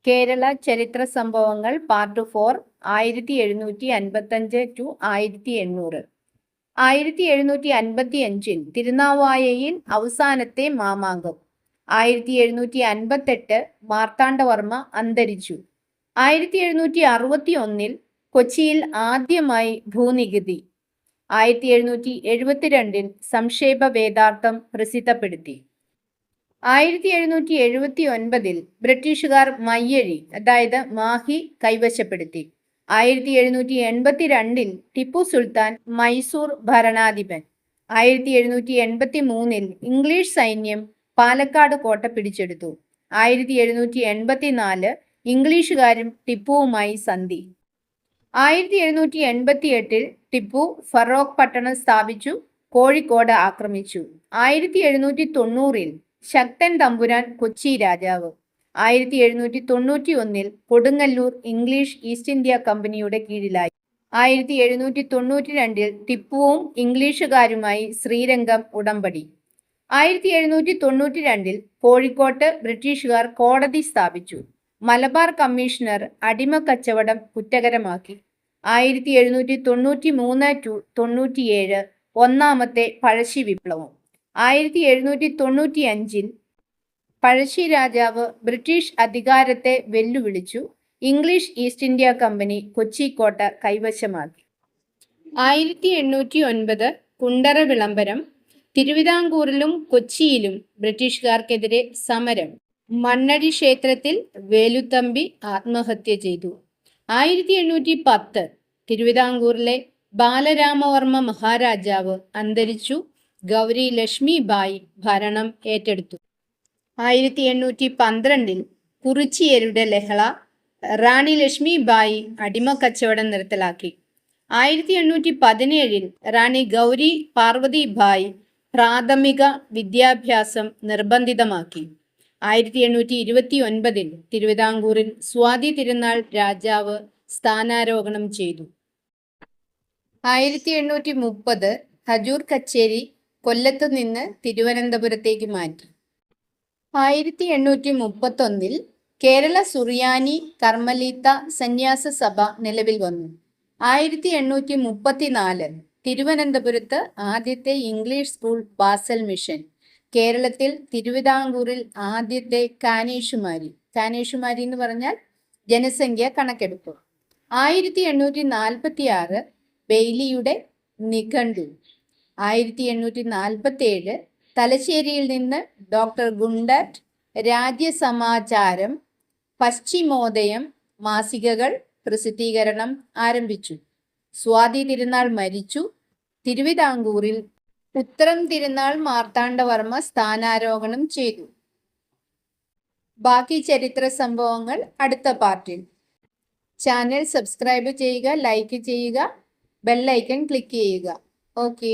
കേരള ചരിത്ര സംഭവങ്ങൾ part 4 1755 to 1800. 1755 തിരുനാവായയിൽ അവസാനത്തെ മാമാങ്കം. 1758 മാർത്താണ്ഡവർമ്മ അന്തരിച്ചു. 1761 കൊച്ചിയിൽ ആദ്യമായി ഭൂനികുതി. 1772 സംക്ഷേപ വേദാർത്ഥം പ്രസിദ്ധപ്പെടുത്തി. 1779 ബ്രിട്ടീഷുകാർ മയ്യഴി അതായത് മാഹി കൈവശപ്പെടുത്തി. 1782 ടിപ്പു സുൽത്താൻ മൈസൂർ ഭരണാധിപൻ. 1783 ഇംഗ്ലീഷ് സൈന്യം പാലക്കാട് കോട്ട പിടിച്ചെടുത്തു. 1784 ഇംഗ്ലീഷുകാരും ടിപ്പുവുമായി സന്ധി. 1788 ടിപ്പു ഫറോക്ക് പട്ടണം സ്ഥാപിച്ചു. കോഴിക്കോട് ആക്രമിച്ചു. 1790 ശക്തൻ തമ്പുരാൻ കൊച്ചി രാജാവ്. 1791 കൊടുങ്ങല്ലൂർ ഇംഗ്ലീഷ് ഈസ്റ്റ് ഇന്ത്യ കമ്പനിയുടെ കീഴിലായി. 1792 ടിപ്പുവും ഇംഗ്ലീഷുകാരുമായി ശ്രീരംഗം ഉടമ്പടി. 1792 കോഴിക്കോട്ട് ബ്രിട്ടീഷുകാർ കോടതി സ്ഥാപിച്ചു. മലബാർ കമ്മീഷണർ അടിമക്കച്ചവടം കുറ്റകരമാക്കി. 1793 ടു 97 ഒന്നാമത്തെ പഴശ്ശി വിപ്ലവം. 1795 പഴശ്ശി രാജാവ് ബ്രിട്ടീഷ് അധികാരത്തെ വെല്ലുവിളിച്ചു. English east India company Kochi കോട്ട കൈവശമാക്കി. 1809 കുണ്ടറ വിളംബരം. തിരുവിതാംകൂറിലും കൊച്ചിയിലും ബ്രിട്ടീഷുകാർക്കെതിരെ സമരം. മണ്ണടി ക്ഷേത്രത്തിൽ വേലുത്തമ്പി ആത്മഹത്യ ചെയ്തു. 1810 തിരുവിതാംകൂറിലെ ബാലരാമവർമ്മ മഹാരാജാവ് അന്തരിച്ചു. ഗൗരി ലക്ഷ്മി ബായി ഭരണം ഏറ്റെടുത്തു. 1812 കുറിച്യരുടെ ലഹള. റാണി ലക്ഷ്മി ബായി അടിമക്കച്ചവടം നിർത്തലാക്കി. 1817 റാണി ഗൗരി പാർവതി ബായി പ്രാഥമിക വിദ്യാഭ്യാസം നിർബന്ധിതമാക്കി. 1829 തിരുവിതാംകൂറിൽ സ്വാതി തിരുനാൾ രാജാവ് സ്ഥാനാരോഹണം ചെയ്തു. 1830 ഹജൂർ കച്ചേരി കൊല്ലത്തു നിന്ന് തിരുവനന്തപുരത്തേക്ക് മാറ്റി. 1831 കേരള സുറിയാനി കർമ്മലീത്ത സന്യാസ സഭ നിലവിൽ വന്നു. 1834 തിരുവനന്തപുരത്ത് ആദ്യത്തെ ഇംഗ്ലീഷ് സ്കൂൾ ബാസൽ മിഷൻ. കേരളത്തിൽ തിരുവിതാംകൂറിൽ ആദ്യത്തെ കാനേഷുമാരി എന്ന് പറഞ്ഞാൽ ജനസംഖ്യ കണക്കെടുപ്പ്. 1846 ബെയ്ലിയുടെ നിഘണ്ടു. 1847 തലശ്ശേരിയിൽ നിന്ന് ഡോക്ടർ ഗുണ്ടറ്റ് രാജ്യസമാചാരം പശ്ചിമോദയം മാസികകൾ പ്രസിദ്ധീകരണം ആരംഭിച്ചു. സ്വാതി തിരുനാൾ മരിച്ചു. തിരുവിതാംകൂറിൽ ഉത്രം തിരുനാൾ മാർത്താണ്ഡവർമ്മ സ്ഥാനാരോഹണം ചെയ്തു. ബാക്കി ചരിത്ര സംഭവങ്ങൾ അടുത്ത പാർട്ടിൽ. ചാനൽ സബ്സ്ക്രൈബ് ചെയ്യുക, ലൈക്ക് ചെയ്യുക, ബെൽ ഐക്കൺ ക്ലിക്ക് ചെയ്യുക. ഓക്കെ.